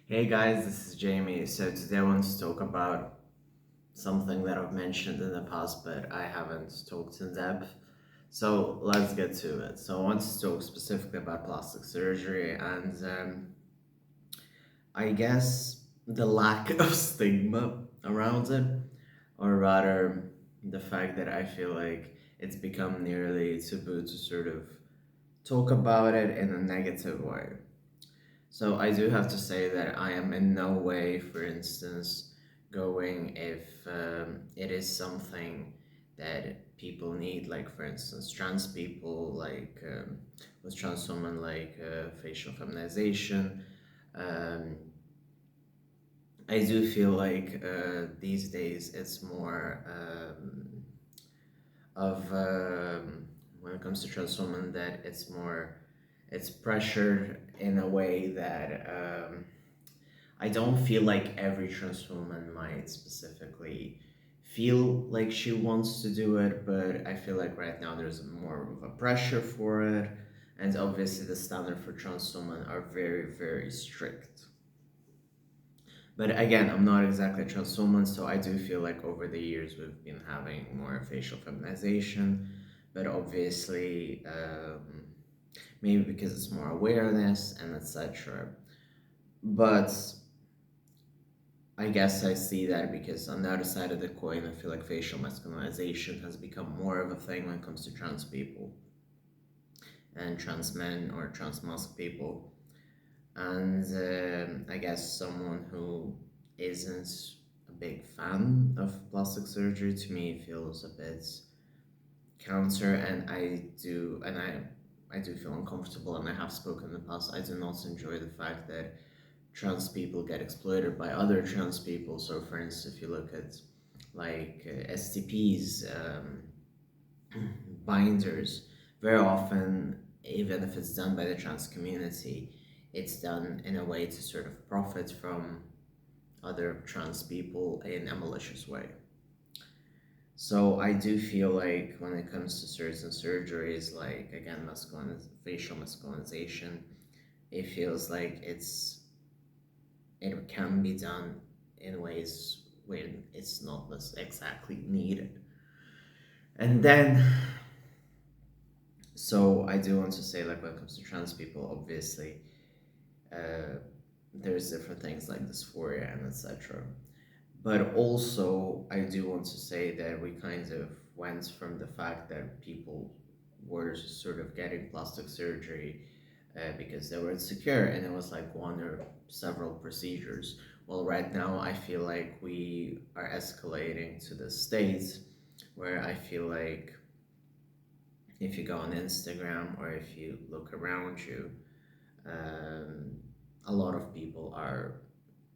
Hey guys, this is Jamie. So today I want to talk about something that I've mentioned in the past, but I haven't talked in depth. So let's get to it. So I want to talk specifically about plastic surgery and I guess the lack of stigma around it, or rather, the fact that I feel like it's become nearly taboo to sort of talk about it in a negative way. So I do have to say that I am in no way, for instance, going if it is something that people need, like for instance, trans people, like with trans women, like facial feminization. Um, I do feel like these days it's more of when it comes to trans women that it's pressured in a way that I don't feel like every trans woman might specifically feel like she wants to do it, but I feel like right now there's more of a pressure for it, and obviously the standard for trans women are very, very strict. But again, I'm not exactly a trans woman, so I do feel like over the years we've been having more facial feminization, but obviously, maybe because it's more awareness and etc. But I guess I see that because on the other side of the coin, I feel like facial masculinization has become more of a thing when it comes to trans people and trans men or trans masc people. And I guess someone who isn't a big fan of plastic surgery to me feels a bit counter, and I do feel uncomfortable, and I have spoken in the past. I do not enjoy the fact that trans people get exploited by other trans people. So, for instance, if you look at like STPs, binders, very often, even if it's done by the trans community, it's done in a way to sort of profit from other trans people in a malicious way. So I do feel like when it comes to certain surgeries, like again, facial masculinization, it feels like it can be done in ways when it's not exactly needed. And then, so I do want to say, like when it comes to trans people, obviously, uh, there's different things like dysphoria and etc. But also, I do want to say that we kind of went from the fact that people were sort of getting plastic surgery because they were insecure and it was like one or several procedures. Well, right now, I feel like we are escalating to the state where I feel like if you go on Instagram or if you look around you, um, a lot of people are,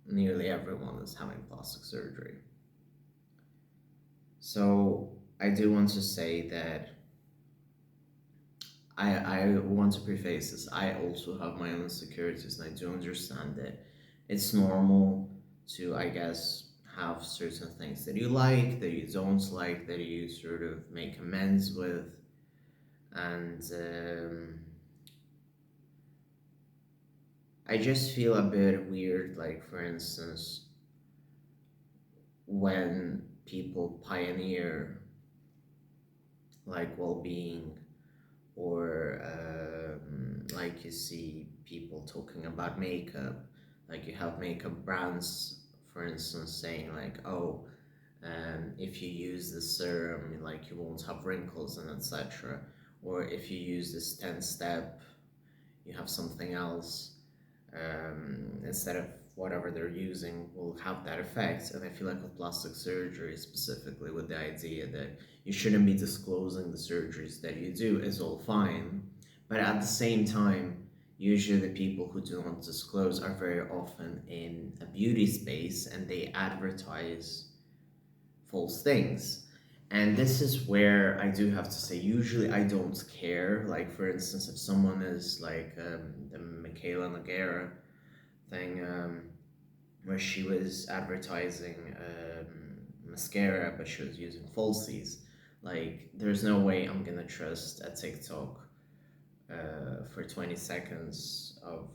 nearly everyone is having plastic surgery. So I do want to say that I want to preface this. I also have my own insecurities and I do understand that it's normal to, I guess, have certain things that you like, that you don't like, that you sort of make amends with. And I just feel a bit weird, like, for instance, when people pioneer like well being or like you see people talking about makeup, like you have makeup brands, for instance, saying like, oh, if you use this serum, like you won't have wrinkles and etc. Or if you use this 10 step, you have something else instead of whatever they're using will have that effect. And I feel like with plastic surgery, specifically with the idea that you shouldn't be disclosing the surgeries that you do, is all fine. But at the same time, usually the people who do not disclose are very often in a beauty space and they advertise false things. And this is where I do have to say, usually I don't care. Like, for instance, if someone is like the Michaela Nogueira thing, where she was advertising mascara, but she was using falsies. Like, there's no way I'm gonna trust a TikTok for 20 seconds of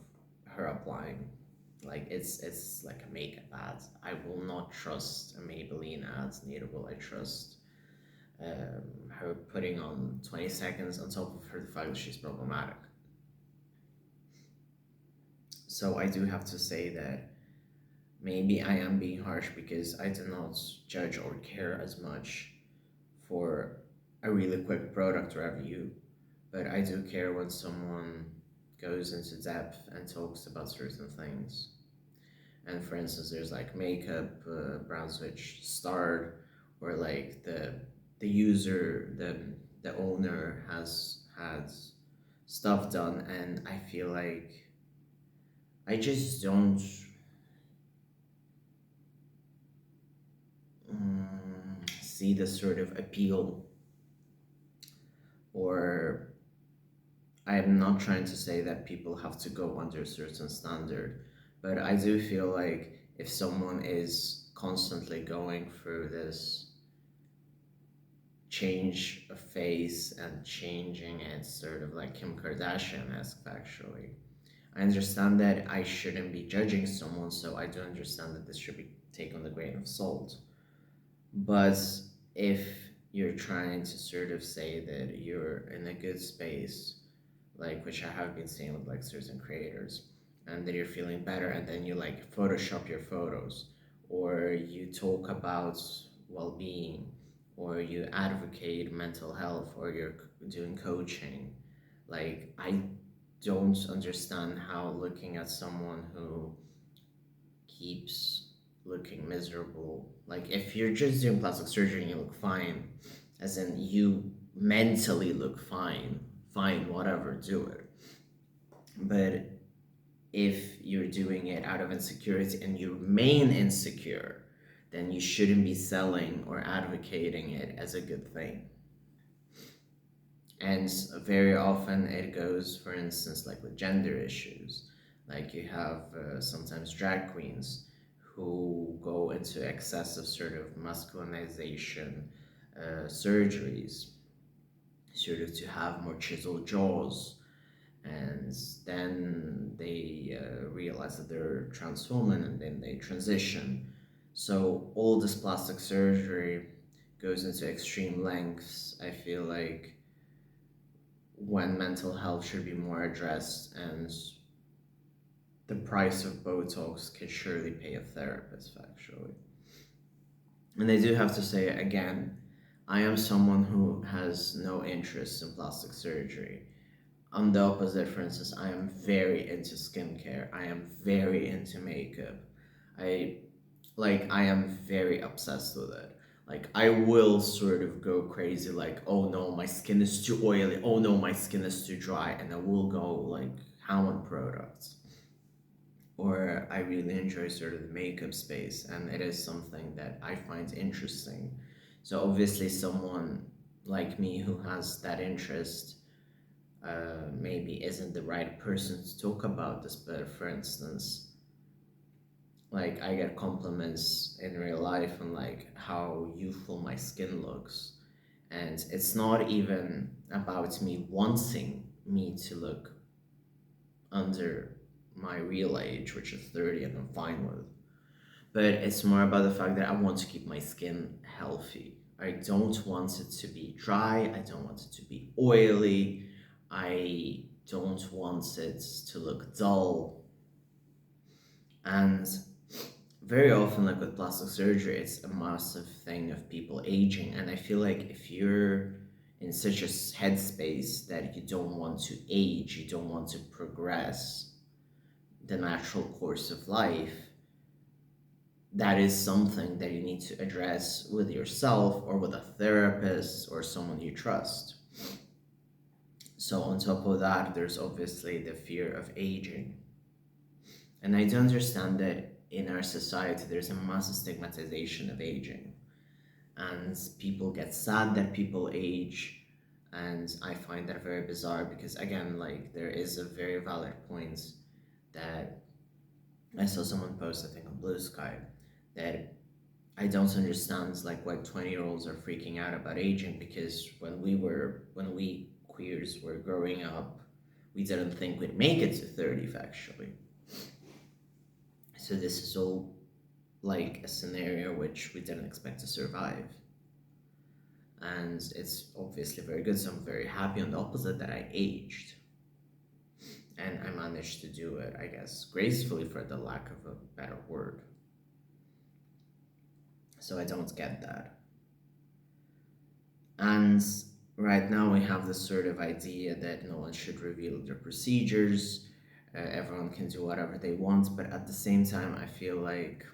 her applying. Like it's like a makeup ad. I will not trust a Maybelline ad, neither will I trust her putting on 20 seconds on top of her the fact that she's problematic. So I do have to say that maybe I am being harsh because I do not judge or care as much for a really quick product review, but I do care when someone goes into depth and talks about certain things. And for instance, there's like makeup brands which starred, or like the user, the owner has had stuff done, and I feel like I just don't see the sort of appeal, or I am not trying to say that people have to go under a certain standard, but I do feel like if someone is constantly going through this change of face and changing it, sort of like Kim Kardashian-esque actually. I understand that I shouldn't be judging someone, so I do understand that this should be taken with a grain of salt. But if you're trying to sort of say that you're in a good space, like which I have been seeing with like certain creators, and that you're feeling better, and then you like Photoshop your photos, or you talk about well-being, or you advocate mental health, or you're doing coaching, like I don't understand how looking at someone who keeps looking miserable. Like if you're just doing plastic surgery and you look fine, as in you mentally look fine, fine, whatever, do it. But if you're doing it out of insecurity and you remain insecure, then you shouldn't be selling or advocating it as a good thing. And very often it goes, for instance, like with gender issues. Like you have sometimes drag queens who go into excessive sort of masculinization surgeries, sort of to have more chiseled jaws, and then they realize that they're trans woman, and then they transition. So all this plastic surgery goes into extreme lengths. I feel like when mental health should be more addressed, and the price of Botox can surely pay a therapist, actually. And I do have to say again, I am someone who has no interest in plastic surgery. On the opposite, for instance, I am very into skincare. I am very into makeup. I I am very obsessed with it. Like I will sort of go crazy, like, oh no, my skin is too oily, oh no, my skin is too dry, and I will go like ham on products. Or I really enjoy sort of the makeup space, and it is something that I find interesting. So obviously someone like me who has that interest maybe isn't the right person to talk about this, but for instance, like I get compliments in real life on like how youthful my skin looks, and it's not even about me wanting me to look under my real age, which is 30 and I'm fine with, but it's more about the fact that I want to keep my skin healthy. I don't want it to be dry, I don't want it to be oily, I don't want it to look dull. And very often, like with plastic surgery, it's a massive thing of people aging. And I feel like if you're in such a headspace that you don't want to age, you don't want to progress the natural course of life, that is something that you need to address with yourself or with a therapist or someone you trust. So, on top of that, there's obviously the fear of aging. And I do understand that in our society, there's a massive stigmatization of aging. And people get sad that people age. And I find that very bizarre because, again, like, there is a very valid point that I saw someone post, I think, on Blue Sky, that I don't understand like why 20-year-olds are freaking out about aging, because when we queers were growing up, we didn't think we'd make it to 30 actually. So this is all like a scenario which we didn't expect to survive. And it's obviously very good, so I'm very happy on the opposite that I aged. And I managed to do it, I guess, gracefully for the lack of a better word. So I don't get that. And right now we have this sort of idea that no one should reveal their procedures, everyone can do whatever they want, but at the same time, I feel like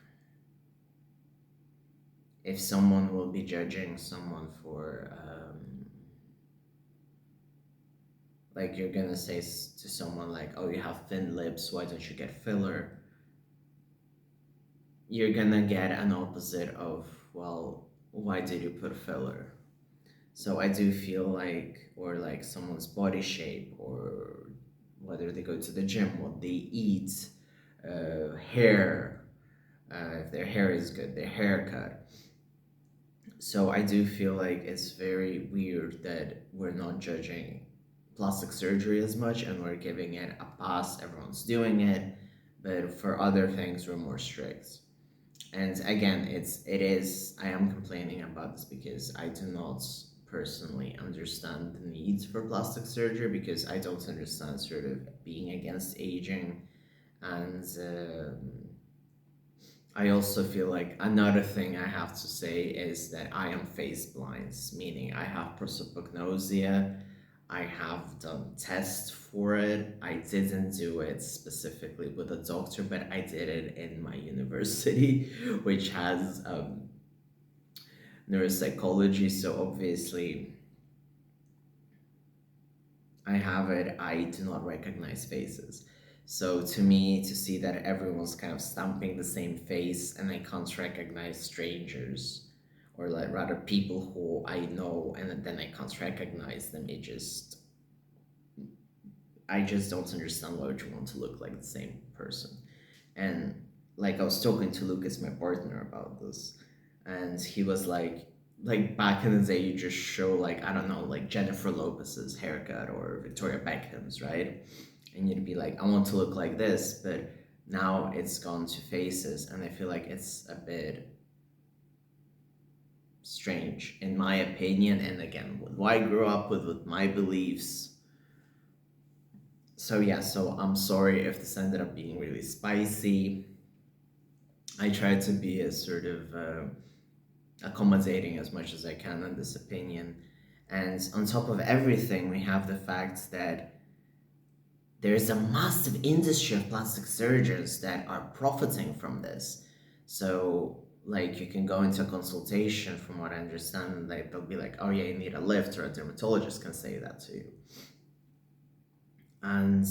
if someone will be judging someone for, like, you're gonna say to someone, like, oh, you have thin lips, why don't you get filler? You're gonna get an opposite of, well, why did you put filler? So I do feel like, or like someone's body shape, or whether they go to the gym, what they eat, hair, if their hair is good, their haircut. So I do feel like it's very weird that we're not judging plastic surgery as much and we're giving it a pass, everyone's doing it, but for other things we're more strict. And again, I am complaining about this because I do not personally understand the needs for plastic surgery, because I don't understand sort of being against aging. And I also feel like another thing I have to say is that I am face blind, meaning I have prosopagnosia. I have done tests for it. I didn't do it specifically with a doctor, but I did it in my university, which has neuropsychology. So obviously, I have it. I do not recognize faces. So to me, to see that everyone's kind of stamping the same face and I can't recognize strangers, or like rather people who I know and then I can't recognize them, I just don't understand why would you want to look like the same person. And like I was talking to Lucas, my partner, about this, and he was like back in the day, you just show like I don't know, like Jennifer Lopez's haircut or Victoria Beckham's, right? And you'd be like, I want to look like this, but now it's gone to faces, and I feel like it's a bit strange, in my opinion. And again, what I grew up with my beliefs. So yeah, so I'm sorry if this ended up being really spicy. I tried to be as sort of accommodating as much as I can in this opinion. And on top of everything, we have the fact that there's a massive industry of plastic surgeons that are profiting from this. So, like, you can go into a consultation, from what I understand, and they'll be like, oh, yeah, you need a lift, or a dermatologist can say that to you. And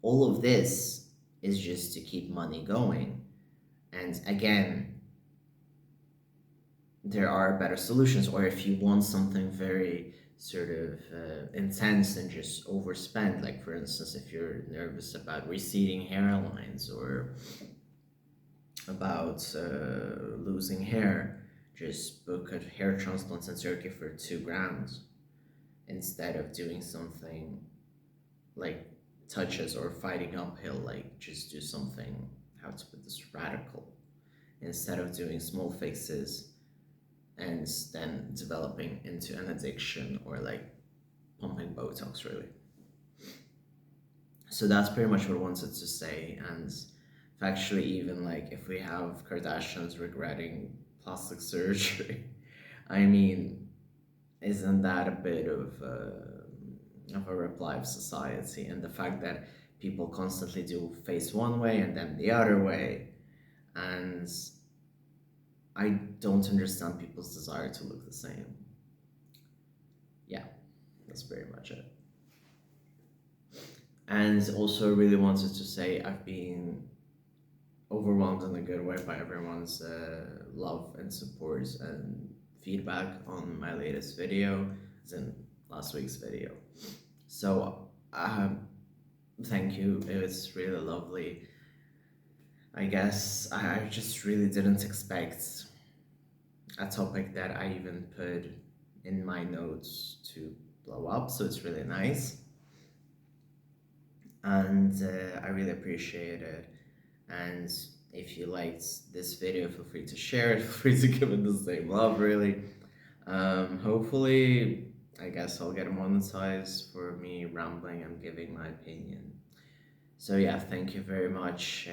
all of this is just to keep money going. And again, there are better solutions. Or if you want something very sort of intense and just overspend, like for instance, if you're nervous about receding hairlines or about losing hair, just book a hair transplant in Turkey for 2 grand instead of doing something like touches or fighting uphill. Like, just do something, how to put this, radical, instead of doing small fixes and then developing into an addiction or like pumping Botox, really. So that's pretty much what I wanted to say. And factually, even like if we have Kardashians regretting plastic surgery, I mean, isn't that a bit of a reply of society? And the fact that people constantly do face one way and then the other way, and I don't understand people's desire to look the same. Yeah, that's pretty much it. And also, I really wanted to say I've been overwhelmed in a good way by everyone's love and support and feedback on my latest video, as in last week's video. So, thank you. It was really lovely. I guess I just really didn't expect a topic that I even put in my notes to blow up, so it's really nice. And I really appreciate it. And if you liked this video, feel free to share it, feel free to give it the same love, really. Hopefully, I guess I'll get monetized for me rambling and giving my opinion. So yeah, thank you very much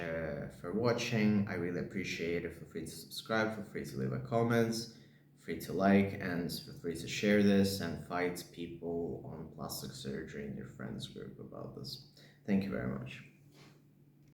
for watching. I really appreciate it. Feel free to subscribe, feel free to leave a comment, free to like, and feel free to share this and fight people on plastic surgery in your friends group about this. Thank you very much.